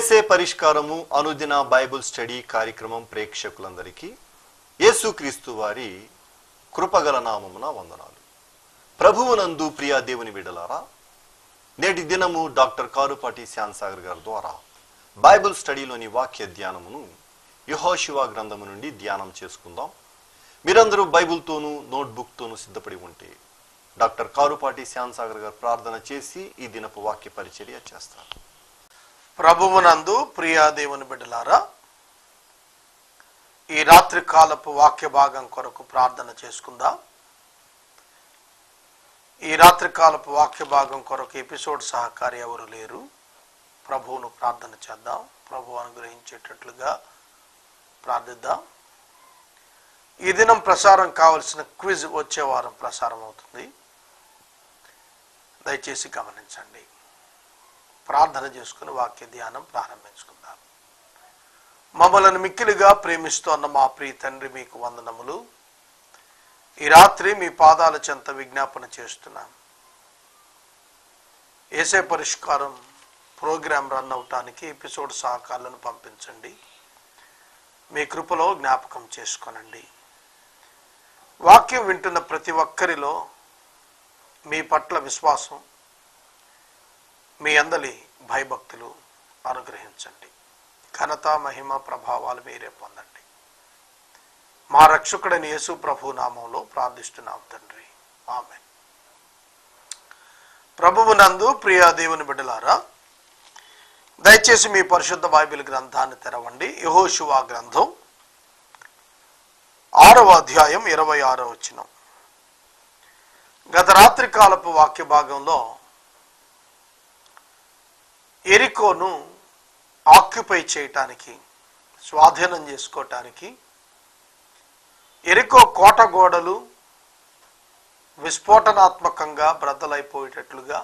ఏసే పరిష్కారము అనుదిన Bible study కార్యక్రమం ప్రేక్షకులందరికీ యేసుక్రీస్తు వారి కృపగల నామమున వందనాలు. ప్రభువునందు ప్రియా దేవుని బిడ్డలారా, నేటి దినము డాక్టర్ కారుపాటి శ్యాన్సాగర్ గారి ద్వారా బైబిల్ స్టడీలోని వాక్య ధ్యానమును యెహోషువ గ్రంథము నుండి ధ్యానం చేసుకుందాం. మీరందరూ బైబిల్తోనూ నోట్బుక్తోనూ సిద్ధపడి ఉంటే డాక్టర్ కారుపాటి శ్యాన్సాగర్ గారు ప్రార్థన చేసి ఈ దినపు వాక్య పరిచర్య చేస్తారు. ప్రభువునందు ప్రియా దేవుని బిడ్డలారా, ఈ రాత్రి కాలపు వాక్య భాగం కొరకు ప్రార్థన చేసుకుందాం. ఈ రాత్రి కాలపు వాక్య భాగం కొరకు ఎపిసోడ్ సహకారి ఎవరు లేరు. ప్రభువును ప్రార్థన చేద్దాం. ప్రభు అనుగ్రహించేటట్లుగా ప్రార్థిద్దాం. ఈ దినం ప్రసారం కావలసిన క్విజ్ వచ్చే వారం ప్రసారం అవుతుంది. దయచేసి గమనించండి. ప్రార్థన చేసుకుని వాక్య ధ్యానం ప్రారంభించుకుందాం. మమ్మలను మిక్కిలిగా ప్రేమిస్తోన్న మా ప్రియ తండ్రి, మీకు వందనములు. ఈ రాత్రి మీ పాదాల చెంత విజ్ఞాపన చేస్తున్నాం. ఏసే పరిష్కారం ప్రోగ్రాం రన్ అవటానికి ఎపిసోడ్ సహకారాలను పంపించండి. మీ కృపలో జ్ఞాపకం చేసుకోనండి. వాక్యం వింటున్న ప్రతి ఒక్కరిలో మీ పట్ల విశ్వాసం, మీ అందలి భయభక్తులు అనుగ్రహించండి. ఘనత, మహిమ, ప్రభావాలు మీరే పొందండి. మా రక్షకుడైన యేసు ప్రభు నామంలో ప్రార్థిస్తున్నాం తండ్రి, ఆమేన్. ప్రభువునందు ప్రియా దేవుని బిడ్డలారా, దయచేసి మీ పరిశుద్ధ బైబిల్ గ్రంథాన్ని తెరవండి. యెహోషువ గ్రంథం 6వ అధ్యాయం 26వ వచనం. గత రాత్రి కాలపు వాక్య భాగంలో ఎరికోను ఆక్యుపై చేయటానికి, స్వాధీనం చేసుకోవటానికి, ఎరికో కోట గోడలు విస్ఫోటనాత్మకంగా బ్రద్దలైపోయేటట్లుగా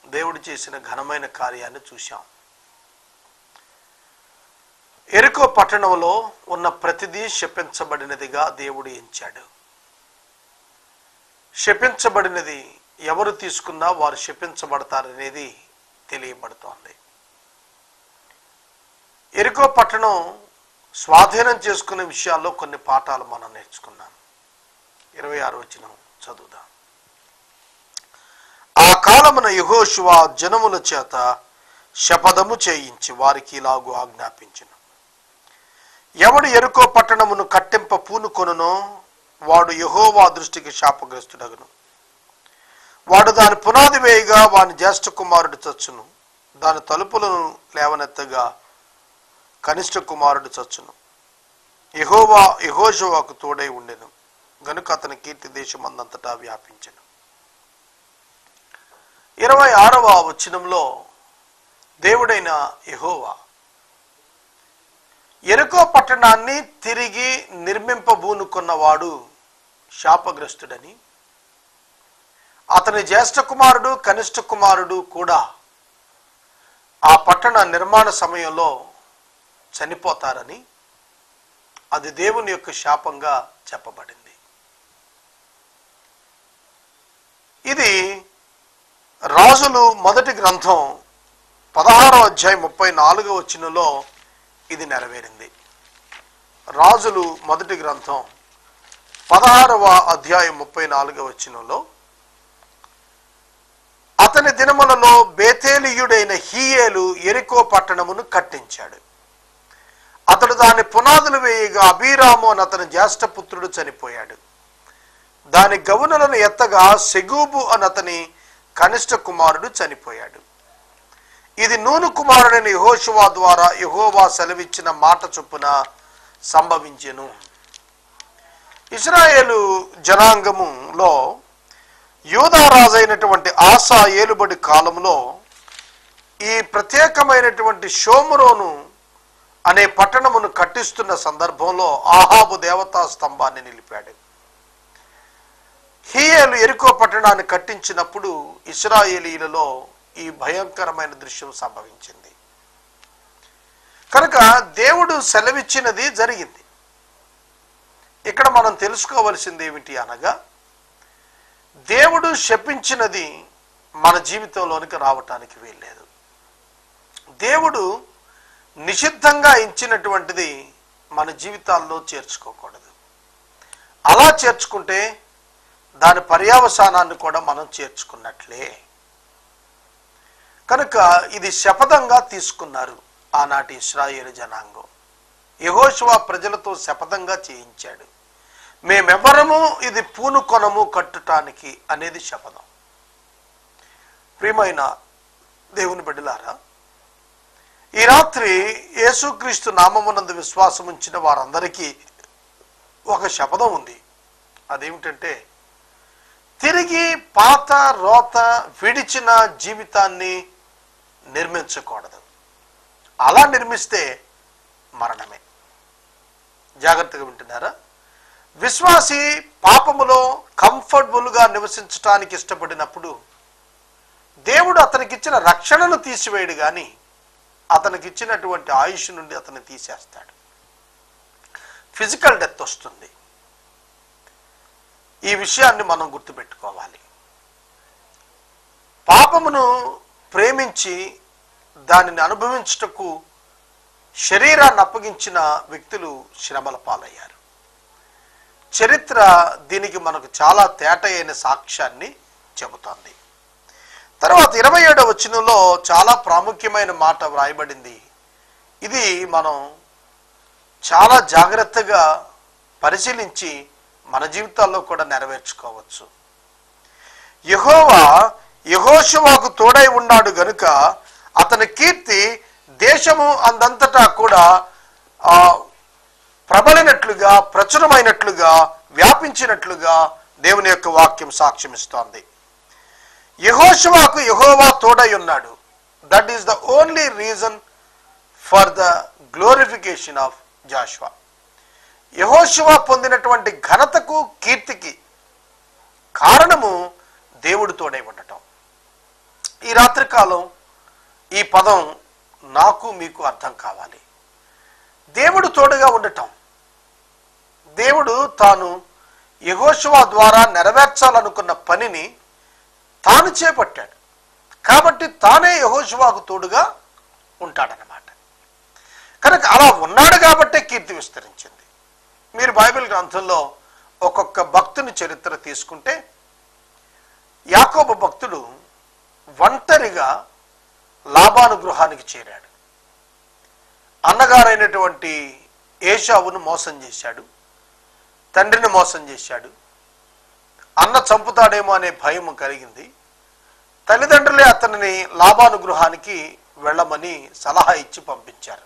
దేవుడు చేసిన ఘనమైన కార్యాన్ని చూశాం. ఎరికో పట్టణంలో ఉన్న ప్రతిదీ శపించబడినదిగా దేవుడు ఎంచాడు. శపించబడినది ఎవరు తీసుకున్నా వారు శపించబడతారనేది తెలియబడుతోంది. ఎరికో పట్టణం స్వాధీనం చేసుకునే విషయాల్లో కొన్ని పాఠాలు మనం నేర్చుకున్నాం. 26వ వచనం చదువుదాం. ఆ కాలమున యెహోషువ జనముల చేత శపథము చేయించి వారికి ఇలాగు ఆజ్ఞాపించెను. ఎవడు ఎరికో పట్టణమును కట్టింప పూనుకొనునో వాడు యెహోవా దృష్టికి శాపగ్రస్తుడగును. వాడు దాని పునాది వేయగా వాని జ్యేష్ఠ కుమారుడు చచ్చును. దాని తలుపులను లేవనెత్తగా కనిష్ఠ కుమారుడు చచ్చును. యెహోషువకు తోడై ఉండెను గనుక అతని కీర్తి దేశమందంతటా వ్యాపించెను. 26వ వచనంలో దేవుడైన యెహోవా ఎరికో పట్టణాన్ని తిరిగి నిర్మింపబూనుకున్నవాడు శాపగ్రస్తుడని, అతని జ్యేష్ఠ కుమారుడు కనిష్ఠ కుమారుడు కూడా ఆ పట్టణ నిర్మాణ సమయంలో చనిపోతారని, అది దేవుని యొక్క శాపంగా చెప్పబడింది. ఇది రాజులు మొదటి గ్రంథం 16వ అధ్యాయం 34వ వచనంలో ఇది నెరవేరింది. రాజులు మొదటి గ్రంథం 16వ అధ్యాయం 34వ వచనంలో, అతని దినములలో బేతేలీయుడైన హీయేలు ఎరికో పట్టణమును కట్టించాడు. అతడు దాని పునాదులు వేయగా అబీరాము అని అతని జ్యేష్ఠపుత్రుడు చనిపోయాడు. దాని గవునులను ఎత్తగా సెగూబు అని అతని కనిష్ఠ కుమారుడు చనిపోయాడు. ఇది నూను కుమారుడైన యెహోషువ ద్వారా యెహోవా సెలవిచ్చిన మాట చొప్పున సంభవించెను. ఇశ్రాయేలు జనాంగములో యూదా రాజైనటువంటి ఆసా ఏలుబడి కాలంలో ఈ ప్రత్యేకమైనటువంటి షోమ్రోను అనే పట్టణమును కట్టిస్తున్న సందర్భంలో ఆహాబు దేవతా స్తంభాన్ని నిలిపాడు. హీయేలు ఎరికో పట్టణాన్ని కట్టించినప్పుడు ఇశ్రాయేలీలలో ఈ భయంకరమైన దృశ్యం సంభవించింది. కనుక దేవుడు సెలవిచ్చినది జరిగింది. ఇక్కడ మనం తెలుసుకోవలసింది ఏమిటి అనగా, దేవుడు శపించినది మన జీవితంలోనికి రావటానికి వీల్లేదు. దేవుడు నిషిద్ధంగా ఇచ్చినటువంటిది మన జీవితాల్లో చేర్చుకోకూడదు. అలా చేర్చుకుంటే దాని పర్యవసానాన్ని కూడా మనం చేర్చుకున్నట్లే. కనుక ఇది శపథంగా తీసుకున్నారు ఆనాటి ఇశ్రాయేలు జనాంగం. యెహోషువ ప్రజలతో శపథంగా చేయించాడు. మేమెవ్వరము ఇది పూనుకొనము కట్టడానికి అనేది శపథం. ప్రియమైన దేవుని బిడ్డలారా, ఈ రాత్రి యేసుక్రీస్తు నామమునందు విశ్వాసం ఉంచిన వారందరికీ ఒక శపథం ఉంది. అదేమిటంటే, తిరిగి పాత రోత విడిచిన జీవితాన్ని నిర్మించకూడదు. అలా నిర్మిస్తే మరణమే. జాగ్రత్తగా వింటున్నారా? విశ్వాసి పాపములో కంఫర్టబుల్గా నివసించటానికి ఇష్టపడినప్పుడు దేవుడు అతనికిచ్చిన రక్షణను తీసివేయడు, కానీ అతనికిచ్చినటువంటి ఆయుష్ నుండి అతన్ని తీసేస్తాడు. ఫిజికల్ డెత్ వస్తుంది. ఈ విషయాన్ని మనం గుర్తుపెట్టుకోవాలి. పాపమును ప్రేమించి దానిని అనుభవించుటకు శరీరాన్ని అప్పగించిన వ్యక్తులు శ్రమల పాలయ్యారు. చరిత్ర దీనికి మనకు చాలా తేటైన సాక్ష్యాన్ని చెబుతోంది. తర్వాత 27వ వచనంలో చాలా ప్రాముఖ్యమైన మాట వ్రాయబడింది. ఇది మనం చాలా జాగ్రత్తగా పరిశీలించి మన జీవితాల్లో కూడా నెరవేర్చుకోవచ్చు. యెహోవా యెహోషువకు తోడై ఉన్నాడు గనుక అతని కీర్తి దేశము అందంతటా కూడా ప్రబలినట్లుగా, ప్రచురమైనట్లుగా, వ్యాపించినట్లుగా దేవుని యొక్క వాక్యం సాక్ష్యమిస్తోంది. యెహోషువకు యెహోవా తోడై ఉన్నాడు. That is the only reason for the glorification of Jashuva. యెహోషువ పొందినటువంటి ఘనతకు, కీర్తికి కారణము దేవుడు తోడై ఉండటం. ఈ రాత్రికాలం ఈ పదం నాకు మీకు అర్థం కావాలి. దేవుడు తోడుగా ఉండటం. దేవుడు తాను యెహోషువ ద్వారా నెరవేర్చాలనుకున్న పనిని తాను చేపట్టాడు. కాబట్టి తానే యెహోషువకు తోడుగా ఉంటాడనమాట. కనుక అలా ఉన్నాడు కాబట్టే కీర్తి విస్తరించింది. మీరు బైబిల్ గ్రంథంలో ఒక్కొక్క భక్తుని చరిత్ర తీసుకుంటే, యాకోబు భక్తుడు ఒంటరిగా లాబాను గృహానికి చేరాడు. అన్నగారైనటువంటి ఏశావును మోసం చేశాడు, తండ్రిని మోసం చేశాడు. అన్న చంపుతాడేమో అనే భయం కలిగింది. తల్లిదండ్రులే అతనిని లాబాను గృహానికి వెళ్ళమని సలహా ఇచ్చి పంపించారు.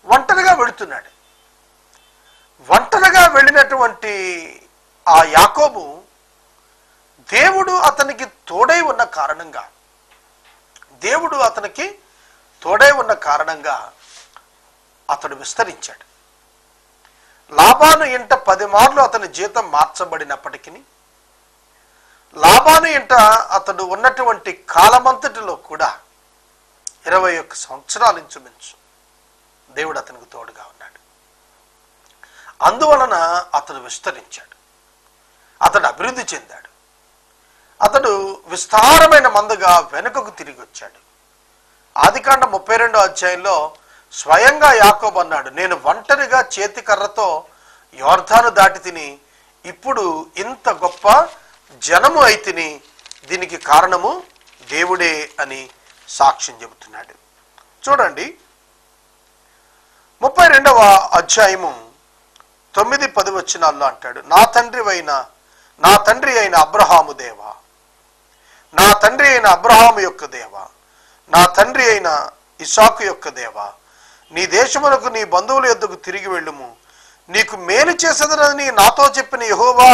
ఒంటరిగా వెళుతున్నాడు. ఒంటరిగా వెళ్ళినటువంటి ఆ యాకోబు దేవుడు అతనికి తోడై ఉన్న కారణంగా అతడు విస్తరించాడు. లాబాను ఇంట 10 మార్లు అతని జీతం మార్చబడినప్పటికీ, లాబాను ఇంట అతడు ఉన్నటువంటి కాలమంతటిలో కూడా 21 సంవత్సరాలు ఇంచుమించు దేవుడు అతనికి తోడుగా ఉన్నాడు. అందువలన అతడు విస్తరించాడు, అతడు అభివృద్ధి చెందాడు. అతడు విస్తారమైన మందగా వెనుకకు తిరిగి వచ్చాడు. ఆదికాండం 32వ అధ్యాయంలో స్వయంగా యాకోబు అన్నాడు, నేను ఒంటరిగా చేతికర్రతో యోర్దాను దాటి తిని ఇప్పుడు ఇంత గొప్ప జనము అయితిని, దీనికి కారణము దేవుడే అని సాక్ష్యం చెబుతున్నాడు. చూడండి, 32వ అధ్యాయము 9-10 వచనాల్లో అంటాడు, నా తండ్రి అయిన అబ్రహాము దేవా, నా తండ్రి అయిన అబ్రహాము యొక్క దేవా, నా తండ్రి అయిన ఇస్సాకు యొక్క దేవా, నీ దేశమునకు నీ బంధువుల యొద్దకు తిరిగి వెళ్ళుము. నీకు మేలు చేసేదనని నాతో చెప్పిన యెహోవా,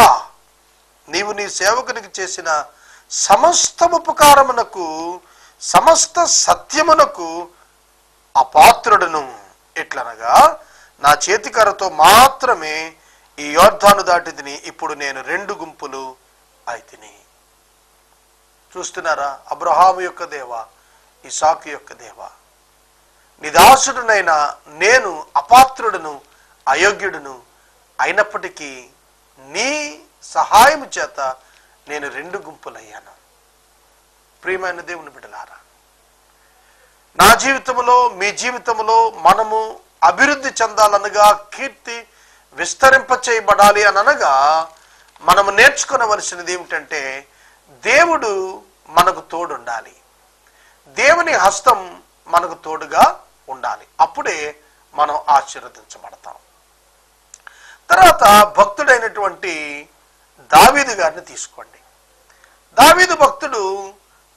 నీవు నీ సేవకునికి చేసిన సమస్త ఉపకారమునకు, సమస్త సత్యమునకు అపాత్రుడను. ఎట్లనగా నా చేతికర్రతో మాత్రమే ఈ యోర్దాను దాటి తిని ఇప్పుడు నేను 2 గుంపులు అయితిని. చూస్తున్నారా? అబ్రహాము యొక్క దేవా, ఇస్సాకు యొక్క దేవా, నిదాసుడునైన నేను అపాత్రుడును, అయోగ్యుడును అయినప్పటికీ నీ సహాయము చేత నేను 2 గుంపులయ్యాను. ప్రియమైన దేవుని బిడ్డలారా, నా జీవితంలో, మీ జీవితంలో మనము అభివృద్ధి చెందాలనగా, కీర్తి విస్తరింపచేయబడాలి అని అనగా మనము నేర్చుకోవలసినది ఏమిటంటే దేవుడు మనకు తోడుండాలి. దేవుని హస్తం మనకు తోడుగా ఉండాలి. అప్పుడే మనం ఆశీర్వదించబడతాం. తర్వాత భక్తుడైనటువంటి దావీదు గారిని తీసుకోండి. దావీదు భక్తుడు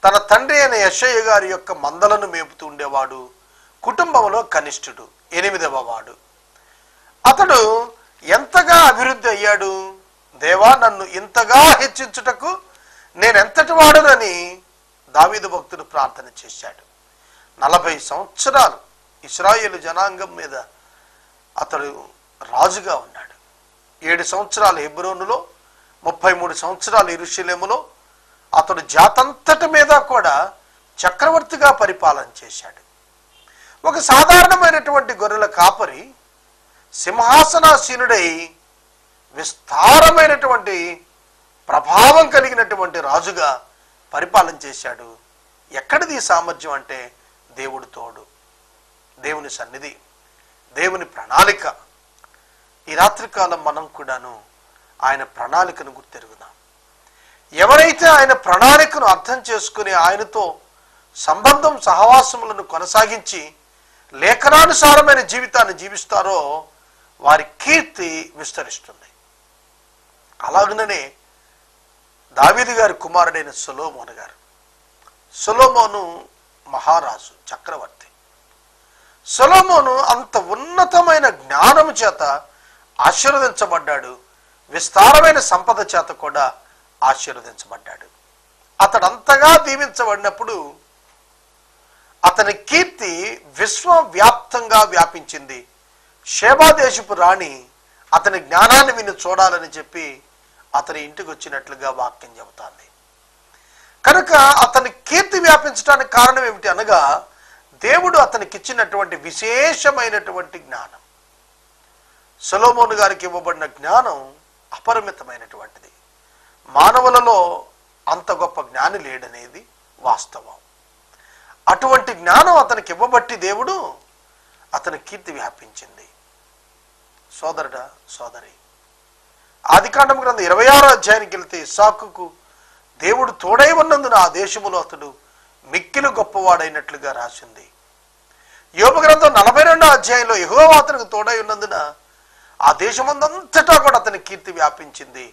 తన తండ్రి అయిన యెషయా గారి యొక్క మందలను మేపుతూ ఉండేవాడు. కుటుంబంలో కనిష్ఠుడు, 8వ వాడు. అతడు ఎంతగా అభివృద్ధి అయ్యాడు. దేవా, నన్ను ఇంతగా హెచ్చించుటకు నేనెంతటి వాడునని దావీదు భక్తుడు ప్రార్థన చేశాడు. 40 సంవత్సరాలు ఇశ్రాయేలు జనాంగం మీద అతడు రాజుగా ఉన్నాడు. 7 సంవత్సరాలు హెబ్రోనులో, 33 సంవత్సరాలు యెరూషలేములో అతడు జాతంతటి మీద కూడా చక్రవర్తిగా పరిపాలన చేశాడు. ఒక సాధారణమైనటువంటి గొర్రెల కాపరి సింహాసనాసీనుడై విస్తారమైనటువంటి ప్రభావం కలిగినటువంటి రాజుగా పరిపాలన చేశాడు. ఎక్కడిది సామర్థ్యం అంటే దేవుడు తోడు, దేవుని సన్నిధి, దేవుని ప్రణాళిక. ఈ రాత్రికాలం మనం కూడాను ఆయన ప్రణాళికను గుర్తెరుగుదాం. ఎవరైతే ఆయన ప్రణాళికను అర్థం చేసుకుని ఆయనతో సంబంధం, సహవాసములను కొనసాగించి లేఖనానుసారమైన జీవితాన్ని జీవిస్తారో వారి కీర్తి విస్తరిస్తుంది. అలాగనే దావీదు గారి కుమారుడైన సొలొమోను గారు. సొలొమోను మహారాజు, చక్రవర్తి. సొలొమోను అంత ఉన్నతమైన జ్ఞానము చేత ఆశీర్వదించబడ్డాడు. విస్తారమైన సంపద చేత కూడా ఆశీర్వదించబడ్డాడు. అతడు అంతగా దీవించబడినప్పుడు అతని కీర్తి విశ్వవ్యాప్తంగా వ్యాపించింది. షేబా దేశపు రాణి అతని జ్ఞానాన్ని విని చూడాలని చెప్పి అతని ఇంటికి వచ్చినట్లుగా వాక్యం చెబుతాంది. కనుక అతని కీర్తి వ్యాపించడానికి కారణం ఏమిటి అనగా దేవుడు అతనికి ఇచ్చినటువంటి విశేషమైనటువంటి జ్ఞానం. సొలొమోను గారికి ఇవ్వబడిన జ్ఞానం అపరిమితమైనటువంటిది. మానవులలో అంత గొప్ప జ్ఞాని లేడనేది వాస్తవం. అటువంటి జ్ఞానం అతనికి ఇవ్వబట్టి దేవుడు అతని కీర్తి వ్యాపించింది. సోదరుడా, సోదరి, ఆదికాండం గ్రంథం 26వ అధ్యాయానికి వెళ్తే ఇస్సాకుకు దేవుడు తోడై ఉన్నందున ఆ దేశములో అతడు మిక్కిలి గొప్పవాడైనట్లుగా రాసింది. యోబు గ్రంథం 42వ అధ్యాయంలో యెహోవా అతనికి తోడై ఉన్నందున ఆ దేశమందంతటా కూడా అతని కీర్తి వ్యాపించింది.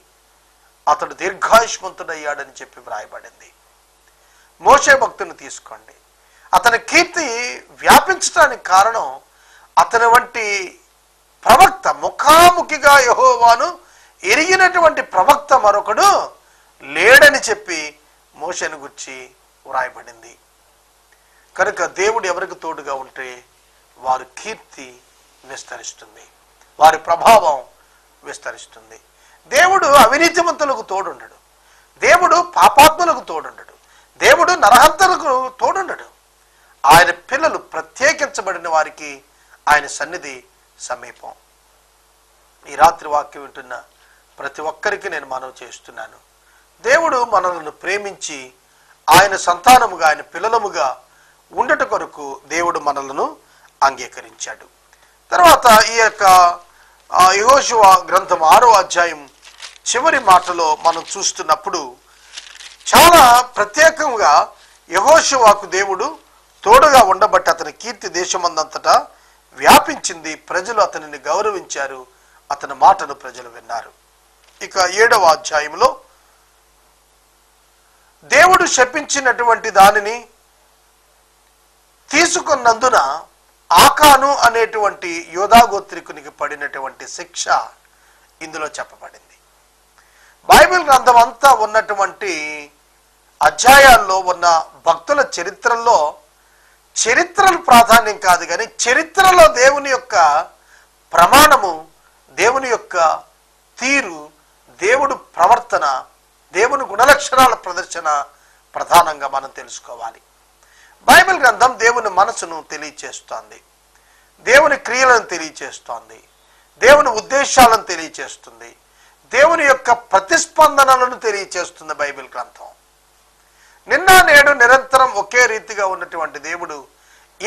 అతడు దీర్ఘాయుష్మంతుడయ్యాడని చెప్పి వ్రాయబడింది. మోషే భక్తుని తీసుకోండి. అతని కీర్తి వ్యాపించడానికి కారణం అతని వంటి ప్రవక్త, ముఖాముఖిగా యెహోవాను ఎరిగినటువంటి ప్రవక్త మరొకడు లేడని చెప్పి మోషేను గురించి వ్రాయబడింది. కనుక దేవుడు ఎవరికి తోడుగా ఉంటే వారి కీర్తి విస్తరిస్తుంది, వారి ప్రభావం విస్తరిస్తుంది. దేవుడు అవినీతిమంతులకు తోడుండడు. దేవుడు పాపాత్ములకు తోడుండడు. దేవుడు నరహంతలకు తోడుండడు. ఆయన పిల్లలు, ప్రత్యేకించబడిన వారికి ఆయన సన్నిధి సమీపం. ఈ రాత్రి వాక్యం వింటున్న ప్రతి ఒక్కరికి నేను మనవి చేస్తున్నాను, దేవుడు మనలను ప్రేమించి ఆయన సంతానముగా, ఆయన పిల్లలముగా ఉండట కొరకు దేవుడు మనలను అంగీకరించాడు. తర్వాత ఈ యొక్క యెహోషువ గ్రంథం 6వ అధ్యాయం చివరి మాటలో మనం చూస్తున్నప్పుడు చాలా ప్రత్యేకంగా యెహోషువకు దేవుడు తోడుగా ఉండబట్టి అతని కీర్తి దేశమందంతటా వ్యాపించింది. ప్రజలు అతనిని గౌరవించారు, అతని మాటను ప్రజలు విన్నారు. ఇక 7వ అధ్యాయంలో దేవుడు శపించినటువంటి దానిని తీసుకున్నందున ఆకాను అనేటువంటి యోధాగోత్రికునికి పడినటువంటి శిక్ష ఇందులో చెప్పబడింది. బైబిల్ గ్రంథం అంతా ఉన్నటువంటి అధ్యాయాల్లో ఉన్న భక్తుల చరిత్రల్లో చరిత్రలు ప్రాధాన్యం కాదు, కానీ చరిత్రలో దేవుని యొక్క ప్రమాణము, దేవుని యొక్క తీరు, దేవుడు ప్రవర్తన, దేవుని గుణలక్షణాల ప్రదర్శన ప్రధానంగా మనం తెలుసుకోవాలి. బైబిల్ గ్రంథం దేవుని మనసును తెలియచేస్తోంది, దేవుని క్రియలను తెలియచేస్తోంది, దేవుని ఉద్దేశాలను తెలియచేస్తుంది, దేవుని యొక్క ప్రతిస్పందనలను తెలియచేస్తుంది బైబిల్ గ్రంథం. నిన్న నేడు నిరంతరం ఒకే రీతిగా ఉన్నటువంటి దేవుడు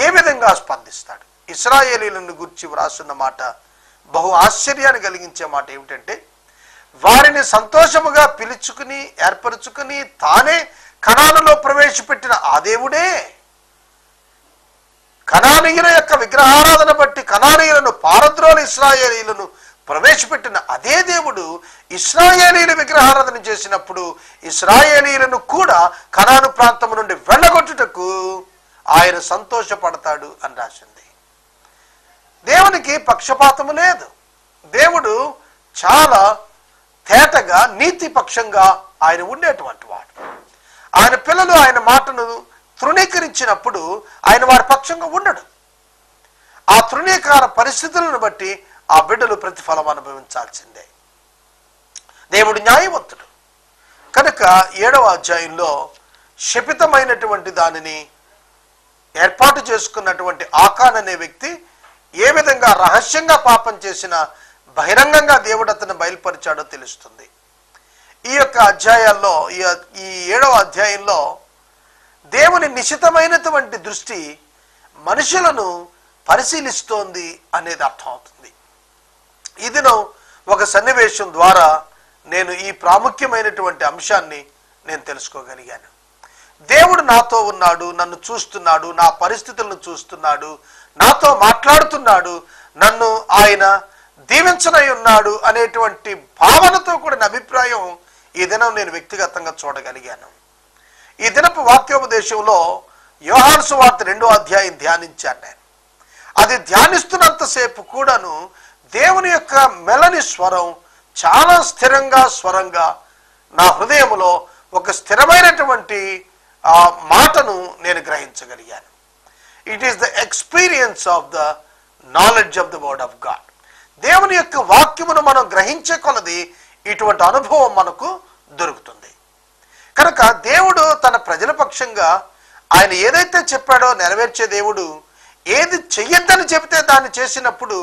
ఏ విధంగా స్పందిస్తాడు? ఇశ్రాయేలీయులను గురించి వ్రాస్తున్న మాట బహు ఆశ్చర్యాన్ని కలిగించే మాట ఏమిటంటే, వారిని సంతోషముగా పిలుచుకుని ఏర్పరచుకుని తానే కనానులో ప్రవేశపెట్టిన ఆ దేవుడే, కనానీయుల యొక్క విగ్రహారాధన బట్టి కనానీయులను పారద్రోలు ఇశ్రాయేలీయులను ప్రవేశపెట్టిన అదే దేవుడు ఇశ్రాయేలీయుల విగ్రహారాధన చేసినప్పుడు ఇశ్రాయేలీయులను కూడా కనాను ప్రాంతం నుండి వెళ్ళగొట్టుటకు ఆయన సంతోషపడతాడు అని రాసింది. దేవునికి పక్షపాతము లేదు. దేవుడు చాలా తేటగా నీతిపక్షంగా ఆయన ఉండేటువంటి వాడు. ఆయన పిల్లలు ఆయన మాటను తృణీకరించినప్పుడు ఆయన వారి పక్షంగా ఉండడు. ఆ తృణీకార పరిస్థితులను బట్టి ఆ బిడ్డలు ప్రతిఫలం అనుభవించాల్సిందే. దేవుడు న్యాయవంతుడు కనుక 7వ అధ్యాయంలో శపితమైనటువంటి దానిని ఏర్పాటు చేసుకున్నటువంటి ఆకాన్ అనే వ్యక్తి ఏ విధంగా రహస్యంగా పాపం చేసిన బహిరంగంగా దేవుడు అతను బయలుపరిచాడో తెలుస్తుంది. ఈ యొక్క అధ్యాయాల్లో ఈ 7వ అధ్యాయంలో దేవుని నిశితమైనటువంటి దృష్టి మనుషులను పరిశీలిస్తోంది అనేది అర్థమవుతుంది. ఈ దినం ఒక సన్నివేశం ద్వారా నేను ఈ ప్రాముఖ్యమైనటువంటి అంశాన్ని నేను తెలుసుకోగలిగాను. దేవుడు నాతో ఉన్నాడు, నన్ను చూస్తున్నాడు, నా పరిస్థితులను చూస్తున్నాడు, నాతో మాట్లాడుతున్నాడు, నన్ను ఆయన దీవించనై ఉన్నాడు అనేటువంటి భావనతో కూడిన అభిప్రాయం ఈ దినం నేను వ్యక్తిగతంగా చూడగలిగాను. ఈ దినపు వాక్యోపదేశంలో యోహాను సువార్త 2వ అధ్యాయం ధ్యానించాను నేను. అది ధ్యానిస్తున్నంతసేపు కూడాను దేవుని యొక్క మెలని స్వరం చాలా స్థిరంగా స్వరంగా నా హృదయంలో ఒక స్థిరమైనటువంటి మాటను నేను గ్రహించగలిగాను. It is the experience of the knowledge of the word of God. దేవుని యొక్క వాక్యమును మనం గ్రహించే కొలది ఇటువంటి అనుభవం మనకు దొరుకుతుంది. కనుక దేవుడు తన ప్రజల పక్షంగా ఆయన ఏదైతే చెప్పాడో నెరవేర్చే దేవుడు, ఏది చెయ్యొద్దని చెబితే దాన్ని చేసినప్పుడు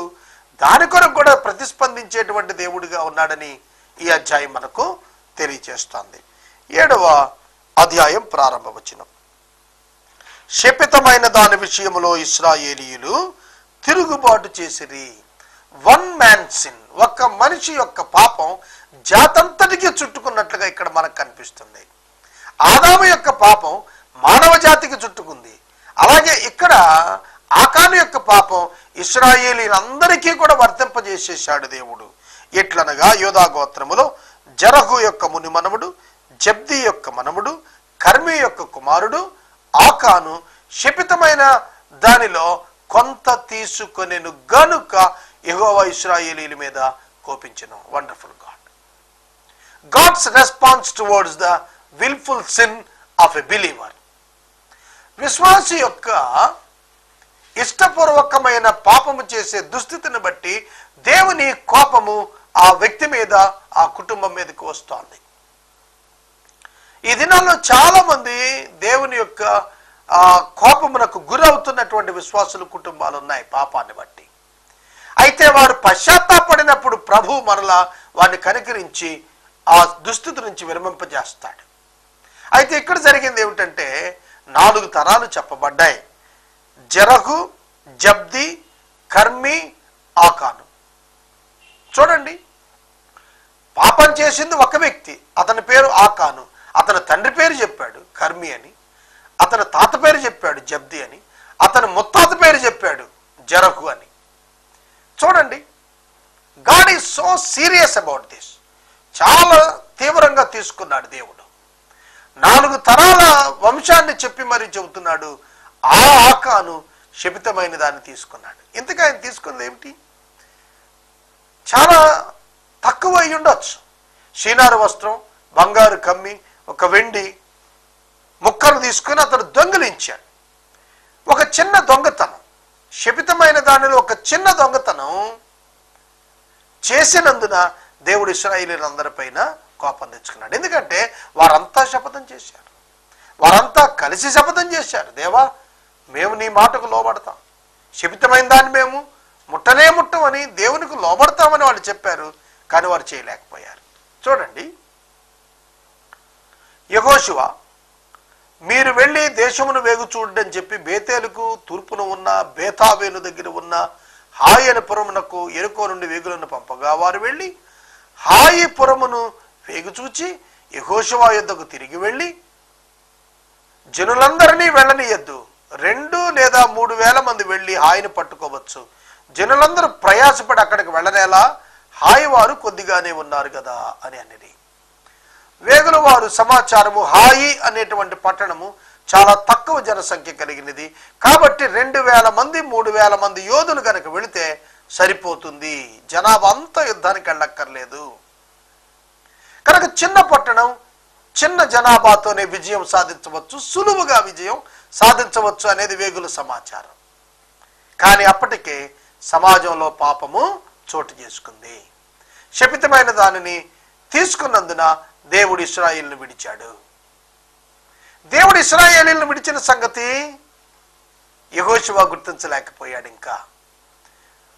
దాని కొరకు కూడా ప్రతిస్పందించేటువంటి దేవుడిగా ఉన్నాడని ఈ అధ్యాయం మనకు తెలియజేస్తోంది. 7వ అధ్యాయం ప్రారంభ వచనం. శపితమైన దాని విషయంలో ఇశ్రాయేలీయులు తిరుగుబాటు చేసిరి. వన్ మ్యాన్ సిన్, ఒక మనిషి యొక్క పాపం జాతంతటికి చుట్టుకున్నట్లుగా ఇక్కడ మనకు కనిపిస్తుంది. ఆదాము యొక్క పాపం మానవ జాతికి చుట్టుకుంది. అలాగే ఇక్కడ ఆకాను యొక్క పాపం ఇశ్రాయేలీలందరికీ కూడా వర్తింపజేసేశాడు దేవుడు. ఎట్లనగా యోధా గోత్రములో జరహు యొక్క ముని మనముడు, జబ్ది యొక్క మనముడు, కర్మి యొక్క కుమారుడు ఆకాను శపితమైన దానిలో కొంత తీసుకొనెను గనుక యెహోవా ఇశ్రాయేలీల మీద కోపించెను. Wonderful God. God's response towards the wilful sin of a believer. విశ్వాసి యొక్క ఇష్టపూర్వకమైన పాపము చేసే దుస్థితిని బట్టి దేవుని కోపము ఆ వ్యక్తి మీద, ఆ కుటుంబం మీదకి వస్తోంది. ఈ దినాల్లో చాలా మంది దేవుని యొక్క కోపమునకు గురవుతున్నటువంటి విశ్వాసుల కుటుంబాలు ఉన్నాయి పాపాన్ని బట్టి. అయితే వారు పశ్చాత్తాపడినప్పుడు ప్రభు మరలా వారిని కనికరించి ఆ దుస్థితి నుంచి విరమింపజేస్తాడు. అయితే ఇక్కడ జరిగింది ఏమిటంటే 4 తరాలు చెప్పబడ్డాయి. జరహు, జబ్ది, కర్మి, ఆకాను. చూడండి, పాపం చేసింది ఒక వ్యక్తి, అతని పేరు ఆకాను. అతని తండ్రి పేరు చెప్పాడు కర్మి అని, అతని తాత పేరు చెప్పాడు జబ్ది అని, అతని ముత్తాత పేరు చెప్పాడు జరహు అని. చూడండి, God is so serious about this. చాలా తీవ్రంగా తీసుకున్నాడు దేవుడు. 4 తరాల వంశాన్ని చెప్పి మరీ చెబుతున్నాడు. ఆ ఆకాను శపితమైన దాన్ని తీసుకున్నాడు. ఇంతగా ఆయన తీసుకుంది ఏమిటి? చాలా తక్కువ అయి ఉండొచ్చు. షీనారు వస్త్రం, బంగారు కమ్మి, ఒక వెండి ముక్కలు తీసుకుని అతడు దొంగిలించాడు. ఒక చిన్న దొంగతనం, శపితమైన దానిలో ఒక చిన్న దొంగతనం చేసినందున దేవుడు ఇశ్రాయేలీయులందరిపైన కోపం తెచ్చుకున్నాడు. ఎందుకంటే వారంతా శపథం చేశారు, వారంతా కలిసి శపథం చేశారు. దేవా, మేము నీ మాటకు లోబడతాం, శపితమైన దాన్ని మేము ముట్టనే ముట్టమని దేవునికి లోబడతామని వాళ్ళు చెప్పారు. కానీ వారు చేయలేకపోయారు. చూడండి, యెహోషువ మీరు వెళ్ళి దేశమును వేగు చూడని చెప్పి బేతేలుకు తూర్పున ఉన్న బేతావేలు దగ్గర ఉన్న హాయి అనే పురమునకు ఎరుకో నుండి వేగులను పంపగా వారు వెళ్ళి హాయి పురమును వేగు చూచి యెహోషువ యుద్ధకు తిరిగి వెళ్ళి జనులందరినీ వెళ్ళనియద్దు, 2 లేదా 3 వేల మంది వెళ్ళి హాయిని పట్టుకోవచ్చు, జనులందరూ ప్రయాసపడి అక్కడికి వెళ్ళనేలా హాయి వారు కొద్దిగానే ఉన్నారు కదా అని అన్నది. వేగుల వారు సమాచారము, హాయి అనేటువంటి పట్టణము చాలా తక్కువ జనసంఖ్య కలిగినది కాబట్టి 2,000 మంది 3,000 మంది యోధులు కనుక వెళితే సరిపోతుంది, జనాభా అంతా యుద్ధానికి వెళ్ళక్కర్లేదు. కనుక చిన్న పట్టణం చిన్న జనాభాతోనే విజయం సాధించవచ్చు, సులువుగా విజయం సాధించవచ్చు అనేది వేగుల సమాచారం. కానీ అప్పటికే సమాజంలో పాపము చోటు చేసుకుంది. శపితమైన దానిని తీసుకున్నందున దేవుడు ఇశ్రాయేలును విడిచాడు. దేవుడు ఇశ్రాయేలును విడిచిన సంగతి యెహోషువ గుర్తించలేకపోయాడు. ఇంకా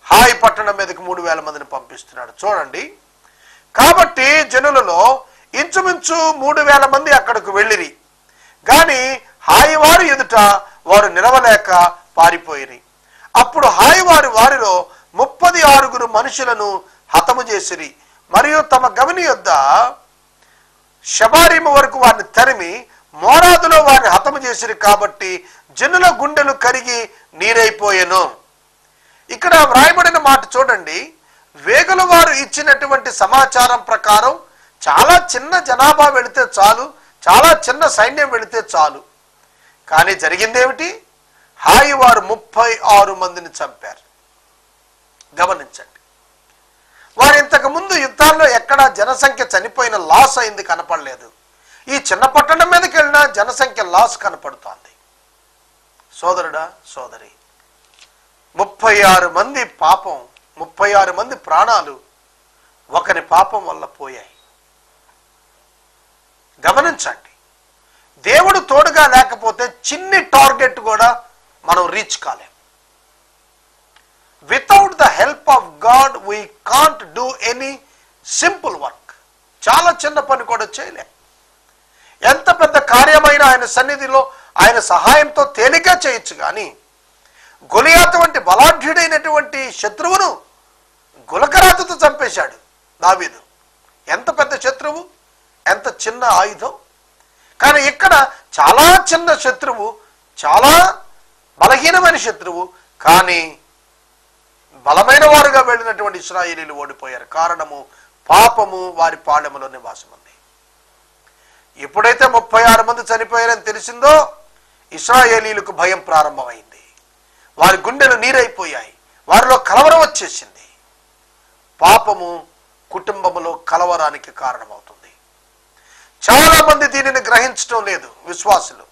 హాయి పట్టణం మీదకి 3,000 మందిని పంపిస్తున్నాడు. చూడండి, కాబట్టి జనులలో ఇంచుమించు 3,000 మంది అక్కడకు వెళ్ళిరి, కానీ హాయి వారు ఎదుట వారు నిలవలేక పారిపోయిరి. అప్పుడు హాయి వారిలో 36 మనుషులను హతము చేసిరి మరియు తమ గమని యొద్ద షబారీము వరకు వారిని తరిమి మోరాదులో వారిని హతము చేసిరి. కాబట్టి జనుల గుండెలు కరిగి నీరైపోయెను. ఇక్కడ వ్రాయబడిన మాట చూడండి, వేగుల వారు ఇచ్చినటువంటి సమాచారం ప్రకారం చాలా చిన్న జనాభా వెళితే చాలు, చాలా చిన్న సైన్యం వెళితే చాలు. కానీ జరిగిందేమిటి? హాయి వారు 36 మందిని చంపారు. గమనించండి, వారు ఇంతకు ముందు యుద్ధాల్లో ఎక్కడా జనసంఖ్య చనిపోయిన లాస్ అయింది కనపడలేదు. ఈ చిన్న పట్టణం మీదకి వెళ్ళినా జనసంఖ్య లాస్ కనపడుతోంది. సోదరుడా సోదరి, 36 మంది పాపం, 36 మంది ప్రాణాలు ఒకరి పాపం వల్ల పోయాయి. గమనించండి, దేవుడు తోడుగా లేకపోతే చిన్ని టార్గెట్ కూడా మనం రీచ్ కాలేం. Without the help of God we can't do any simple work. చాలా చిన్న పని కూడా చేయలేం. ఎంత పెద్ద కార్యమైన ఆయన సన్నిధిలో ఆయన సహాయంతో తేలిక చేయొచ్చు. కానీ గొలియాతు వంటి బలాఢ్యుడైనటువంటి శత్రువును గులకరాతుతో చంపేశాడు దావీదు. ఎంత పెద్ద శత్రువు, ఎంత చిన్న ఆయుధం. కానీ ఇక్కడ చాలా చిన్న శత్రువు, చాలా బలహీనమైన శత్రువు, కానీ బలమైన వారుగా వెళ్ళినటువంటి ఇశ్రాయేలీలు ఓడిపోయారు. కారణము పాపము వారి పాళెములో నివాసం ఉంది. ఎప్పుడైతే 36 మంది చనిపోయారని తెలిసిందో ఇశ్రాయేలీలకు భయం ప్రారంభమైంది. వారి గుండెలు నీరైపోయాయి, వారిలో కలవరం వచ్చేసింది. పాపము కుటుంబములో కలవరానికి కారణమవుతుంది. చాలా మంది దీనిని గ్రహించడం లేదు. విశ్వాసులు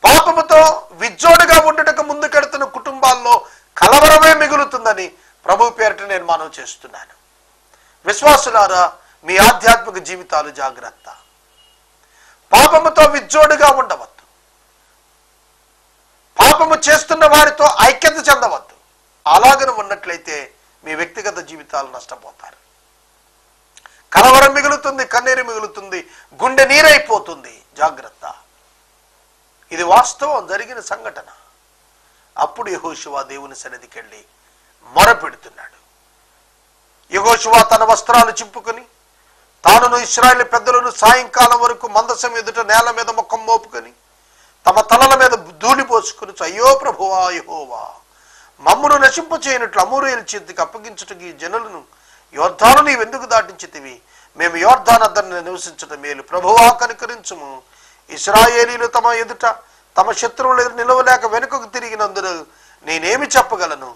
పాపముతో విజ్జోడుగా ఉండటకు ముందుకెడుతున్న కుటుంబాల్లో కలవరమే మిగులుతుందని ప్రభు పేరిట నేను మనవి చేస్తున్నాను. విశ్వాసులారా, మీ ఆధ్యాత్మిక జీవితాలు జాగ్రత్త. పాపముతో విజ్జోడుగా ఉండవద్దు. పాపము చేస్తున్న వారితో ఐక్యత చెందవద్దు. అలాగను ఉన్నట్లయితే మీ వ్యక్తిగత జీవితాలు నష్టపోతారు. కలవరం మిగులుతుంది, కన్నీరు మిగులుతుంది, గుండె నీరైపోతుంది. జాగ్రత్త. ఇది వాస్తవం, జరిగిన సంఘటన. అప్పుడు యెహోషువ దేవుని సన్నిధికి వెళ్ళి మొరపెడుతున్నాడు. యెహోషువ తన వస్త్రాలు చింపుకొని తానును ఇశ్రాయేలు పెద్దలను సాయంకాలం వరకు మందసం ఎదుట నేల మీద ముఖం మోపుకొని తమ తలల మీద ధూళి పోసుకుని, అయ్యో ప్రభువా యెహోవా, మమ్మును నశింపు చేయనట్లు అమోరీయుల చేతికి అప్పగించుటకు ఈ జనులను యోర్దాను నీవెందుకు దాటించితివి? మేము యోర్దాను అద్దరిని నివసించటం మేలు. ప్రభువా కనికరించుము. ఇశ్రాయేలీలు తమ ఎదుట తమ శత్రువుల ఎదుట నిలవలేక వెనుకకు తిరిగినందున నేనేమి చెప్పగలను?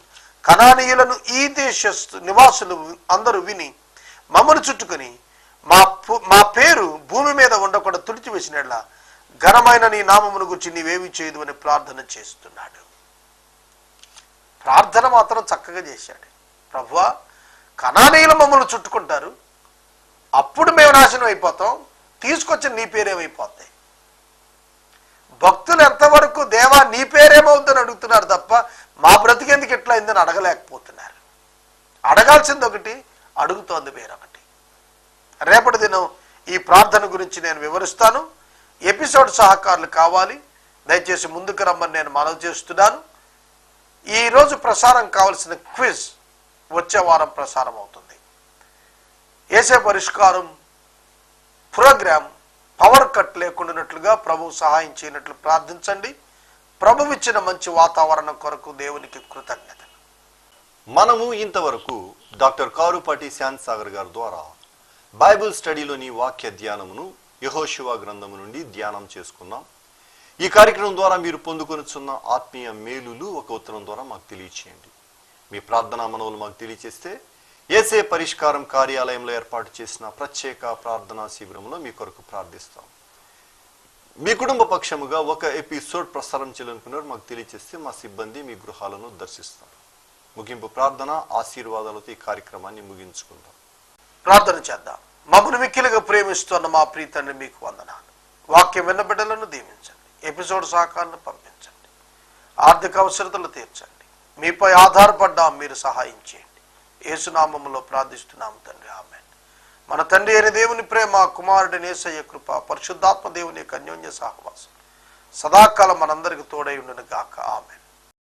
కనానీయులను ఈ దేశ నివాసులు అందరూ విని మమ్మను చుట్టుకొని మా పేరు భూమి మీద ఉండకుండా తుడిచివేసినట్లా ఘనమైన నీ నామమును గురించి నీవేమి చేయదు అని ప్రార్థన చేస్తున్నాడు. ప్రార్థన మాత్రం చక్కగా చేశాడు. ప్రభువా, కనానీయులు మమ్మల్ని చుట్టుకుంటారు, అప్పుడు మేము నాశనం అయిపోతాం, తీసుకొచ్చి నీ పేరేమైపోతాయి. భక్తులు ఎంతవరకు దేవా నీ పేరేమవుతుందని అడుగుతున్నారు తప్ప మా బ్రతికెందుకు ఎట్లా అయిందని అడగలేకపోతున్నారు. అడగాల్సింది ఒకటి, అడుగుతోంది వేరొకటి. రేపటి దినం ఈ ప్రార్థన గురించి నేను వివరిస్తాను. ఎపిసోడ్ సహకారులు కావాలి, దయచేసి ముందుకు రమ్మని నేను మనవి చేస్తున్నాను. ఈరోజు ప్రసారం కావలసిన క్విజ్ వచ్చే వారం ప్రసారం అవుతుంది. ఏసే పరిష్కారం ప్రోగ్రాం పవర్ కట్ లేకుండానట్లుగా ప్రభు సహాయం చేయనట్లు ప్రార్థించండి. ప్రభు ఇచ్చిన మంచి వాతావరణం కొరకు దేవునికి కృతజ్ఞత. మనము ఇంతవరకు డాక్టర్ కారుపాటి శాంత్ సాగర్ గారి ద్వారా బైబిల్ స్టడీలోని వాక్య ధ్యానమును యెహోషువ గ్రంథము నుండి ధ్యానం చేసుకున్నాం. ఈ కార్యక్రమం ద్వారా మీరు పొందుకొనుచున్న ఆత్మీయ మేలులు ఒక ఉత్తరం ద్వారా మాకు తెలియచేయండి. మీ ప్రార్థనా మనవులు మాకు తెలియచేస్తే యేసే పరిష్కారం కార్యాలయంలో ఏర్పాటు చేసిన ప్రత్యేక ప్రార్థనా శిబిరంలో మీ కొరకు ప్రార్థిస్తాం. మీ కుటుంబ పక్షముగా ఒక ఎపిసోడ్ ప్రసారం చేయాలనుకున్నారు మాకు తెలియచేస్తే మా సిబ్బంది మీ గృహాలను దర్శిస్తారు. ముగింపు ప్రార్థన ఆశీర్వాదాలతో ఈ కార్యక్రమాన్ని ముగించుకుందాం. ప్రార్థన చేద్దాం. మమ్మల్ని మిక్కిలిగా ప్రేమిస్తున్న మా ప్రీతండ్రి, మీకు వందనాలు. వాక్యం విన్న బిడ్డలను దీవించండి. ఎపిసోడ్ సహకారాన్ని పంపించండి. ఆర్థిక అవసరతలు తీర్చండి. మీపై ఆధారపడ్డాం, మీరు సహాయం చేయండి. యేసునామములో ప్రార్థిస్తున్నాము తండ్రి, ఆమేన్. మన తండ్రి అయిన దేవుని ప్రేమ, కుమారుడి యేసయ్య కృప, పరిశుద్ధాత్మ దేవుని యొక్క అన్యోన్య సహవాసం సదాకాలం మనందరికి తోడై ఉండును గాక. ఆమేన్.